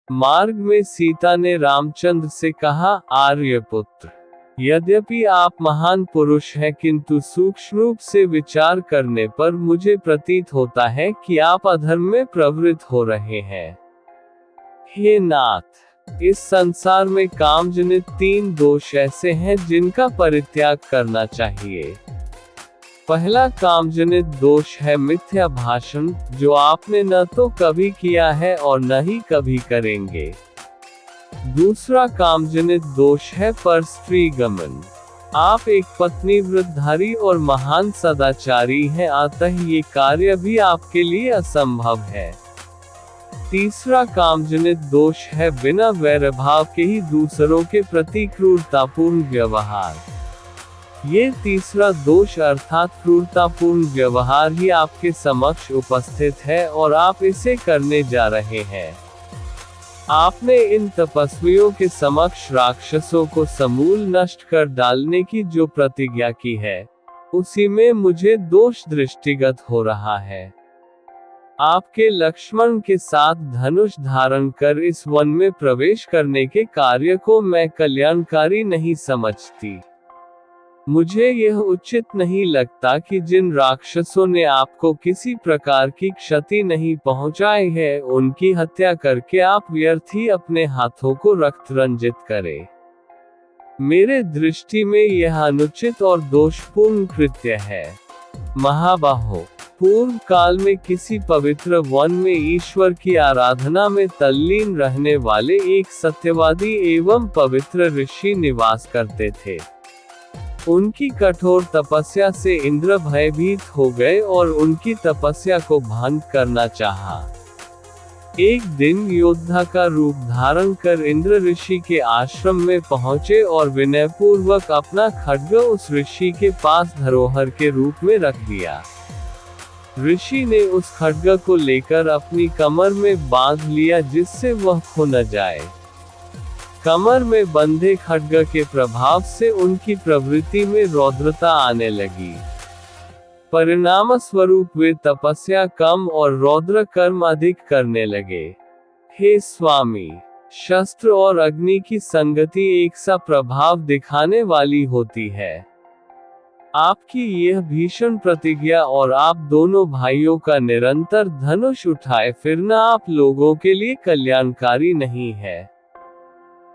मार्ग में सीता ने रामचंद्र से कहा, आर्यपुत्र, यद्यपि आप महान पुरुष हैं किंतु सूक्ष्म रूप से विचार करने पर मुझे प्रतीत होता है कि आप अधर्म में प्रवृत्त हो रहे हैं। हे नाथ, इस संसार में कामजनित 3 दोष ऐसे हैं जिनका परित्याग करना चाहिए। पहला कामजनित दोष है मिथ्या भाषण, जो आपने न तो कभी किया है और न ही कभी करेंगे। दूसरा कामजनित दोष है परस्त्री गमन। आप एक पत्नी व्रतधारी और महान सदाचारी हैं, अतः ये कार्य भी आपके लिए असंभव है। तीसरा कामजनित दोष है बिना वैरभाव के ही दूसरों के प्रति क्रूरतापूर्ण व्यवहार। ये तीसरा दोष अर्थात क्रूरतापूर्ण व्यवहार ही आपके समक्ष उपस्थित है और आप इसे करने जा रहे हैं। आपने इन तपस्वियों के समक्ष राक्षसों को समूल नष्ट कर डालने की जो प्रतिज्ञा की है, उसी में मुझे दोष दृष्टिगत हो रहा है। आपके लक्ष्मण के साथ धनुष धारण कर इस वन में प्रवेश करने के कार्य को मैं कल्याणकारी नहीं समझती। मुझे यह उचित नहीं लगता कि जिन राक्षसों ने आपको किसी प्रकार की क्षति नहीं पहुंचाई है, उनकी हत्या करके आप व्यर्थ ही अपने हाथों को रक्त रंजित करें। मेरे दृष्टि में यह अनुचित और दोषपूर्ण कृत्य है। महाबाहो, पूर्व काल में किसी पवित्र वन में ईश्वर की आराधना में तल्लीन रहने वाले एक सत्यवादी एवं पवित्र ऋषि निवास करते थे। उनकी कठोर तपस्या से इंद्र भयभीत हो गए और उनकी तपस्या को भंग करना चाहा। एक दिन योद्धा का रूप धारण कर इंद्र ऋषि के आश्रम में पहुंचे और विनयपूर्वक अपना खड्ग उस ऋषि के पास धरोहर के रूप में रख दिया। ऋषि ने उस खड्ग को लेकर अपनी कमर में बांध लिया जिससे वह खो न जाए। कमर में बंधे खड्ग के प्रभाव से उनकी प्रवृत्ति में रौद्रता आने लगी। परिणाम स्वरूप वे तपस्या कम और रौद्र कर्म अधिक करने लगे। हे स्वामी, शस्त्र और अग्नि की संगति एक सा प्रभाव दिखाने वाली होती है। आपकी यह भीषण प्रतिज्ञा और आप दोनों भाइयों का निरंतर धनुष उठाए फिरना आप लोगों के लिए कल्याणकारी नहीं है।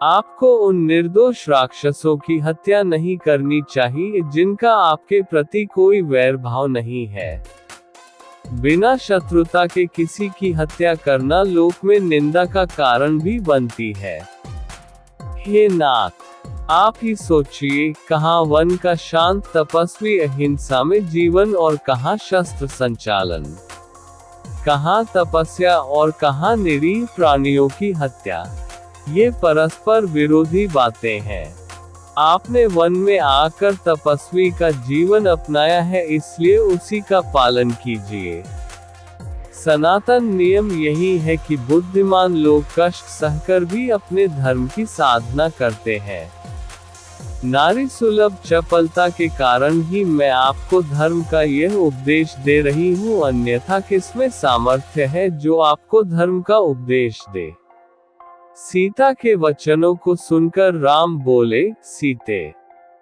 आपको उन निर्दोष राक्षसों की हत्या नहीं करनी चाहिए जिनका आपके प्रति कोई वैर भाव नहीं है। बिना शत्रुता के किसी की हत्या करना लोक में निंदा का कारण भी बनती है। हे नाथ, आप ही सोचिए, कहाँ वन का शांत तपस्वी अहिंसा में जीवन और कहाँ शस्त्र संचालन, कहाँ तपस्या और कहाँ निरीह प्राणियों की हत्या। ये परस्पर विरोधी बातें हैं। आपने वन में आकर तपस्वी का जीवन अपनाया है, इसलिए उसी का पालन कीजिए। सनातन नियम यही है कि बुद्धिमान लोग कष्ट सहकर भी अपने धर्म की साधना करते हैं। नारी सुलभ चपलता के कारण ही मैं आपको धर्म का यह उपदेश दे रही हूँ, अन्यथा किसमें सामर्थ्य है जो आपको धर्म का उपदेश दे। सीता के वचनों को सुनकर राम बोले, सीते,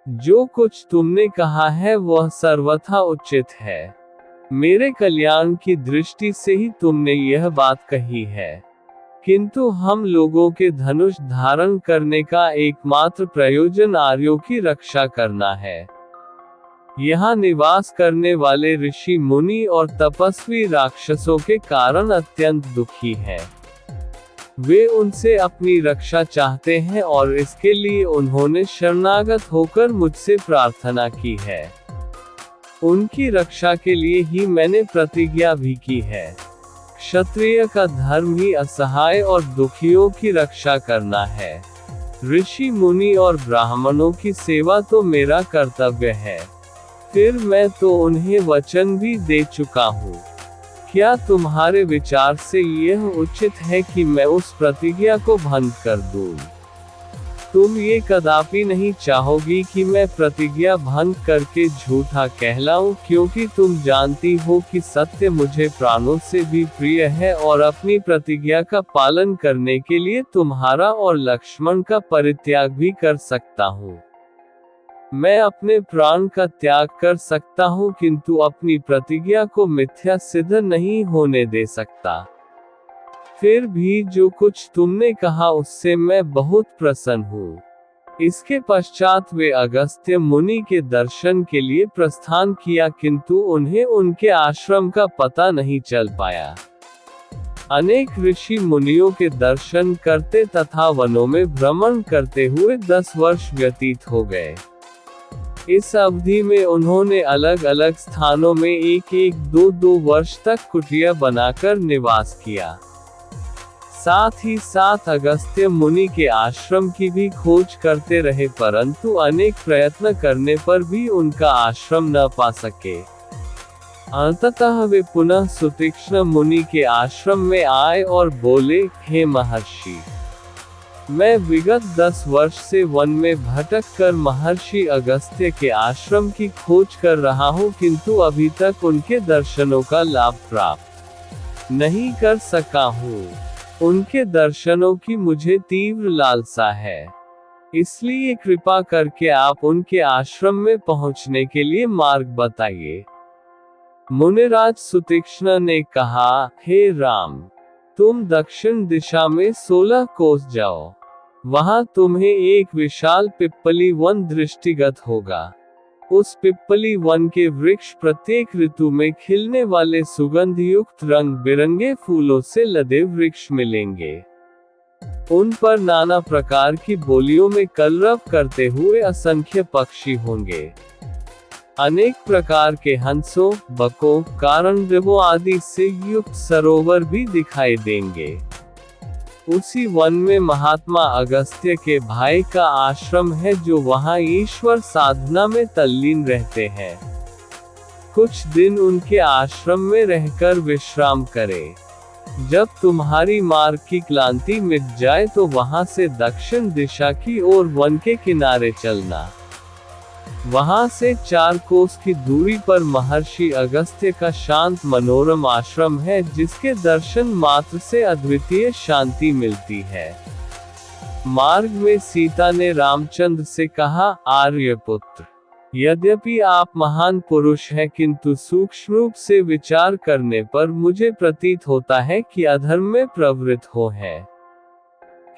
जो कुछ तुमने कहा है वह सर्वथा उचित है। मेरे कल्याण की दृष्टि से ही तुमने यह बात कही है। किंतु हम लोगों के धनुष धारण करने का एकमात्र प्रयोजन आर्यों की रक्षा करना है। यहाँ निवास करने वाले ऋषि मुनि और तपस्वी राक्षसों के कारण अत्यंत दुखी हैं। वे उनसे अपनी रक्षा चाहते हैं और इसके लिए उन्होंने शरणागत होकर मुझसे प्रार्थना की है। उनकी रक्षा के लिए ही मैंने प्रतिज्ञा भी की है। क्षत्रिय का धर्म ही असहाय और दुखियों की रक्षा करना है। ऋषि मुनि और ब्राह्मणों की सेवा तो मेरा कर्तव्य है। फिर मैं तो उन्हें वचन भी दे चुका हूँ। क्या तुम्हारे विचार से यह उचित है कि मैं उस प्रतिज्ञा को भंग कर दूं? तुम ये कदापि नहीं चाहोगी कि मैं प्रतिज्ञा भंग करके झूठा कहलाऊं, क्योंकि तुम जानती हो कि सत्य मुझे प्राणों से भी प्रिय है और अपनी प्रतिज्ञा का पालन करने के लिए तुम्हारा और लक्ष्मण का परित्याग भी कर सकता हूँ। मैं अपने प्राण का त्याग कर सकता हूँ, किंतु अपनी प्रतिज्ञा को मिथ्या सिद्ध नहीं होने दे सकता। फिर भी जो कुछ तुमने कहा उससे मैं बहुत प्रसन्न हूँ। इसके पश्चात वे अगस्त्य मुनि के दर्शन के लिए प्रस्थान किया, किंतु उन्हें उनके आश्रम का पता नहीं चल पाया। अनेक ऋषि मुनियों के दर्शन करते तथा वनों में भ्रमण करते हुए 10 वर्ष व्यतीत हो गए। इस अवधि में उन्होंने अलग अलग स्थानों में 1-2 वर्ष तक कुटिया बनाकर निवास किया। साथ ही साथ अगस्त्य मुनि के आश्रम की भी खोज करते रहे, परंतु अनेक प्रयत्न करने पर भी उनका आश्रम न पा सके। अंततः वे पुनः सुतीक्ष्ण मुनि के आश्रम में आए और बोले, हे महर्षि, मैं विगत 10 वर्ष से वन में भटक कर महर्षि अगस्त्य के आश्रम की खोज कर रहा हूँ, किंतु अभी तक उनके दर्शनों का लाभ प्राप्त नहीं कर सका हूँ। उनके दर्शनों की मुझे तीव्र लालसा है, इसलिए कृपा करके आप उनके आश्रम में पहुंचने के लिए मार्ग बताइए। मुनिराज सुतीक्ष्ण ने कहा, हे राम, तुम दक्षिण दिशा में 16 कोस जाओ। वहां तुम्हें एक विशाल पिप्पली वन दृष्टिगत होगा। उस पिप्पली वन के वृक्ष प्रत्येक ऋतु में खिलने वाले सुगंध युक्त रंग बिरंगे फूलों से लदे वृक्ष मिलेंगे। उन पर नाना प्रकार की बोलियों में कलरव करते हुए असंख्य पक्षी होंगे। अनेक प्रकार के हंसों, बकों, कारणदेवों आदि से युक्त सरोवर भी दिखाई देंगे। उसी वन में महात्मा अगस्त्य के भाई का आश्रम है, जो वहां ईश्वर साधना में तल्लीन रहते हैं। कुछ दिन उनके आश्रम में रहकर विश्राम करें। जब तुम्हारी मार्ग की क्लांति मिट जाए तो वहां से दक्षिण दिशा की ओर वन के किनारे चलना। वहां से 4 कोस की दूरी पर महर्षि अगस्त्य का शांत मनोरम आश्रम है, जिसके दर्शन मात्र से अद्वितीय शांति मिलती है। मार्ग में सीता ने रामचंद्र से कहा, आर्यपुत्र, यद्यपि आप महान पुरुष हैं, किंतु सूक्ष्म रूप से विचार करने पर मुझे प्रतीत होता है कि अधर्म में प्रवृत्त हो हैं।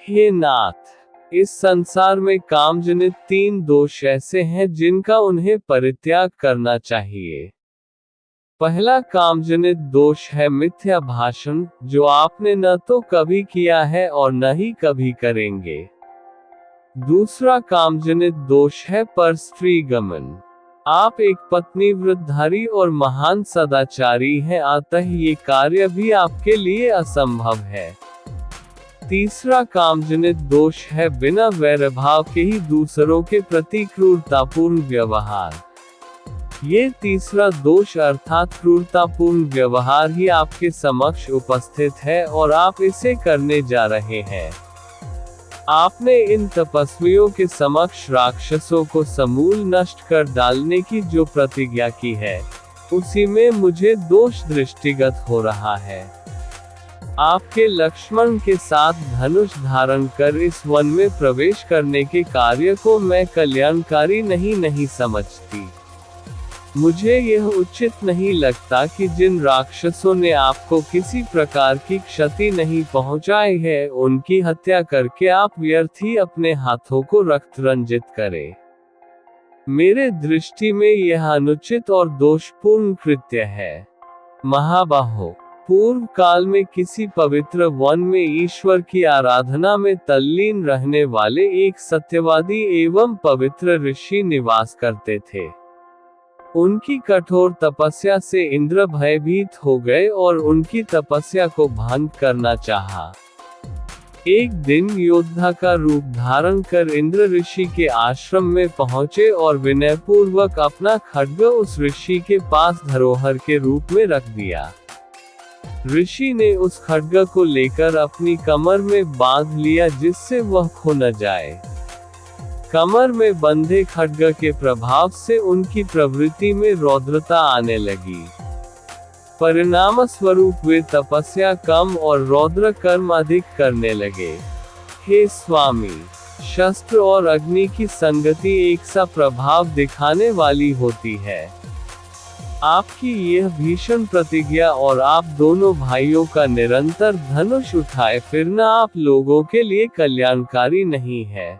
हे नाथ, इस संसार में कामजनित 3 दोष ऐसे हैं जिनका उन्हें परित्याग करना चाहिए। पहला कामजनित दोष है मिथ्या भाषण, जो आपने न तो कभी किया है और न ही कभी करेंगे। दूसरा कामजनित दोष है परस्त्री गमन। आप एक पत्नी व्रतधारी और महान सदाचारी हैं, अतः ये कार्य भी आपके लिए असंभव है। तीसरा कामजनित दोष है बिना वैरभाव के ही दूसरों के प्रति क्रूरतापूर्ण व्यवहार। ये तीसरा दोष अर्थात क्रूरतापूर्ण व्यवहार ही आपके समक्ष उपस्थित है और आप इसे करने जा रहे हैं। आपने इन तपस्वियों के समक्ष राक्षसों को समूल नष्ट कर डालने की जो प्रतिज्ञा की है, उसी में मुझे दोष दृष्टिगत हो रहा है। आपके लक्ष्मण के साथ धनुष धारण कर इस वन में प्रवेश करने के कार्य को मैं कल्याणकारी नहीं समझती। मुझे यह उचित नहीं लगता कि जिन राक्षसों ने आपको किसी प्रकार की क्षति नहीं पहुंचाई है, उनकी हत्या करके आप व्यर्थ ही अपने हाथों को रक्त रंजित करें। मेरे दृष्टि में यह अनुचित और दोषपूर्ण कृत्य है। महाबाहो, पूर्व काल में किसी पवित्र वन में ईश्वर की आराधना में तल्लीन रहने वाले एक सत्यवादी एवं पवित्र ऋषि निवास करते थे। उनकी कठोर तपस्या से इंद्र भयभीत हो गए और उनकी तपस्या को भंग करना चाहा। एक दिन योद्धा का रूप धारण कर इंद्र ऋषि के आश्रम में पहुंचे और विनयपूर्वक अपना खड्ग उस ऋषि के पास धरोहर के रूप में रख दिया। ऋषि ने उस खड्ग को लेकर अपनी कमर में बांध लिया, जिससे वह खो न जाए। कमर में बंधे खड्ग के प्रभाव से उनकी प्रवृत्ति में रौद्रता आने लगी। परिणाम स्वरूप वे तपस्या कम और रौद्र कर्म अधिक करने लगे। हे स्वामी, शस्त्र और अग्नि की संगति एक सा प्रभाव दिखाने वाली होती है। आपकी यह भीषण प्रतिज्ञा और आप दोनों भाइयों का निरंतर धनुष उठाए फिरना आप लोगों के लिए कल्याणकारी नहीं है।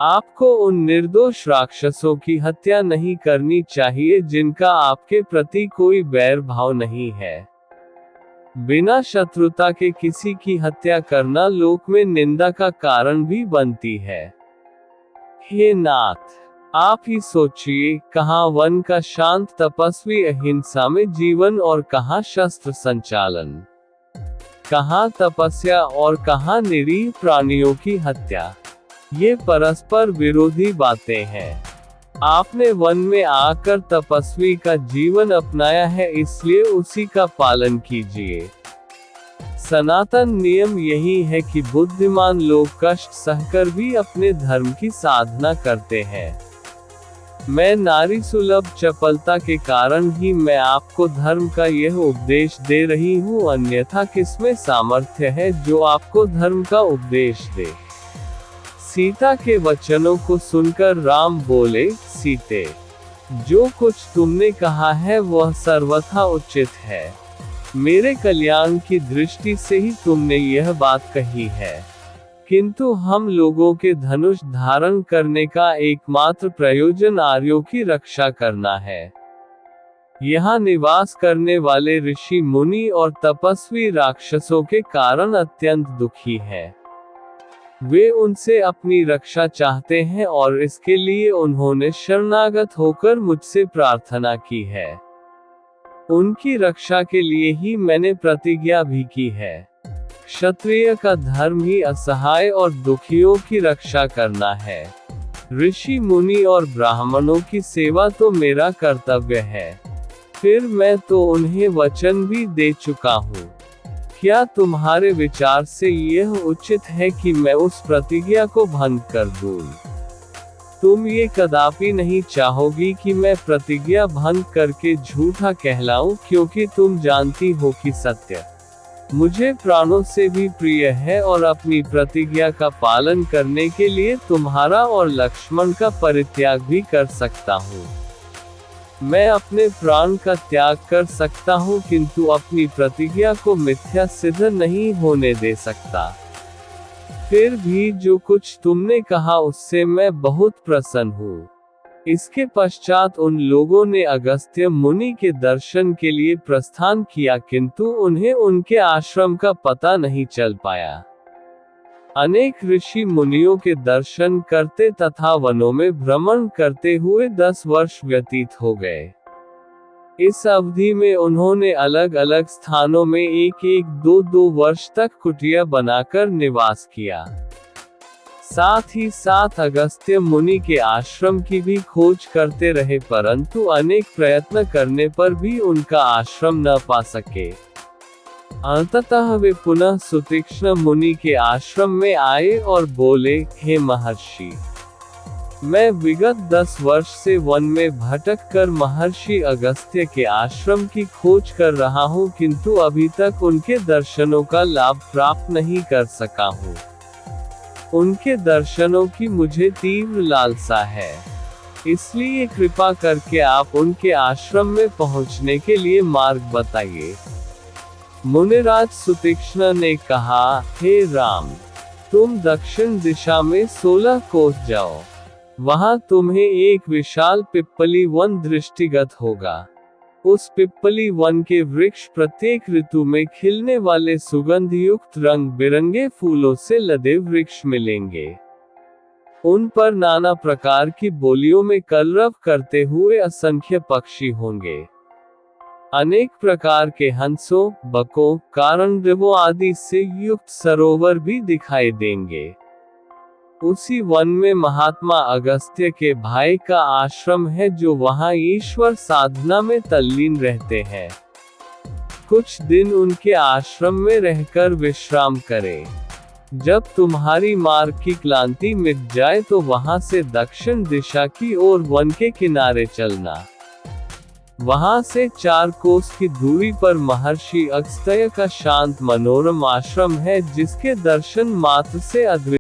आपको उन निर्दोष राक्षसों की हत्या नहीं करनी चाहिए जिनका आपके प्रति कोई बैर भाव नहीं है। बिना शत्रुता के किसी की हत्या करना लोक में निंदा का कारण भी बनती है। हे नाथ, आप ही सोचिए, कहाँ वन का शांत तपस्वी अहिंसा में जीवन और कहाँ शस्त्र संचालन, कहाँ तपस्या और कहाँ निरीह प्राणियों की हत्या। ये परस्पर विरोधी बातें हैं। आपने वन में आकर तपस्वी का जीवन अपनाया है, इसलिए उसी का पालन कीजिए। सनातन नियम यही है कि बुद्धिमान लोग कष्ट सहकर भी अपने धर्म की साधना करते हैं। मैं नारी सुलभ चपलता के कारण ही मैं आपको धर्म का यह उपदेश दे रही हूँ, अन्यथा किसमें सामर्थ्य है जो आपको धर्म का उपदेश दे। सीता के वचनों को सुनकर राम बोले, सीते, जो कुछ तुमने कहा है वह सर्वथा उचित है। मेरे कल्याण की दृष्टि से ही तुमने यह बात कही है। किंतु हम लोगों के धनुष धारण करने का एकमात्र प्रयोजन आर्यों की रक्षा करना है। यहाँ निवास करने वाले ऋषि मुनि और तपस्वी राक्षसों के कारण अत्यंत दुखी हैं। वे उनसे अपनी रक्षा चाहते हैं और इसके लिए उन्होंने शरणागत होकर मुझसे प्रार्थना की है। उनकी रक्षा के लिए ही मैंने प्रतिज्ञा भी की है। क्षत्रिय का धर्म ही असहाय और दुखियों की रक्षा करना है। ऋषि मुनि और ब्राह्मणों की सेवा तो मेरा कर्तव्य है। फिर मैं तो उन्हें वचन भी दे चुका हूँ। क्या तुम्हारे विचार से यह उचित है कि मैं उस प्रतिज्ञा को भंग कर दूं? तुम ये कदापि नहीं चाहोगी कि मैं प्रतिज्ञा भंग करके झूठा कहलाऊं, क्योंकि तुम जानती हो कि सत्य मुझे प्राणों से भी प्रिय है और अपनी प्रतिज्ञा का पालन करने के लिए तुम्हारा और लक्ष्मण का परित्याग भी कर सकता हूँ। मैं अपने प्राण का त्याग कर सकता हूँ, किंतु अपनी प्रतिज्ञा को मिथ्या सिद्ध नहीं होने दे सकता। फिर भी जो कुछ तुमने कहा उससे मैं बहुत प्रसन्न हूँ। इसके पश्चात उन लोगों ने अगस्त्य मुनि के दर्शन के लिए प्रस्थान किया, किंतु उन्हें उनके आश्रम का पता नहीं चल पाया। अनेक ऋषि मुनियों के दर्शन करते तथा वनों में भ्रमण करते हुए 10 वर्ष व्यतीत हो गए। इस अवधि में उन्होंने अलग अलग स्थानों में 1-2 वर्ष तक कुटिया बनाकर निवास किया। साथ ही साथ अगस्त्य मुनि के आश्रम की भी खोज करते रहे, परंतु अनेक प्रयत्न करने पर भी उनका आश्रम न पा सके। अंततः वे पुनः सुतीक्ष्ण मुनि के आश्रम में आए और बोले, हे महर्षि, मैं विगत 10 वर्ष से वन में भटक कर महर्षि अगस्त्य के आश्रम की खोज कर रहा हूँ, किंतु अभी तक उनके दर्शनों का लाभ प्राप्त नहीं कर सका हूँ। उनके दर्शनों की मुझे तीव्र लालसा है, इसलिए कृपा करके आप उनके आश्रम में पहुंचने के लिए मार्ग बताइए। मुनिराज सुतीक्ष्ण ने कहा, हे राम, तुम दक्षिण दिशा में 16 कोस जाओ। वहां तुम्हें एक विशाल पिप्पली वन दृष्टिगत होगा। उस पिप्पली वन के वृक्ष प्रत्येक ऋतु में खिलने वाले सुगंध युक्त रंग बिरंगे फूलों से लदे वृक्ष मिलेंगे। उन पर नाना प्रकार की बोलियों में कलरव करते हुए असंख्य पक्षी होंगे। अनेक प्रकार के हंसों, बकों, कारणदेवों आदि से युक्त सरोवर भी दिखाई देंगे। उसी वन में महात्मा अगस्त्य के भाई का आश्रम है, जो वहां ईश्वर साधना में तल्लीन रहते हैं। कुछ दिन उनके आश्रम में रहकर विश्राम करें। जब तुम्हारी मार्ग की क्लांति मिट जाए तो वहां से दक्षिण दिशा की ओर वन के किनारे चलना। वहां से 4 कोस की दूरी पर महर्षि अगस्त्य का शांत मनोरम आश्रम है, जिसके दर्शन मात्र से अद्वितीय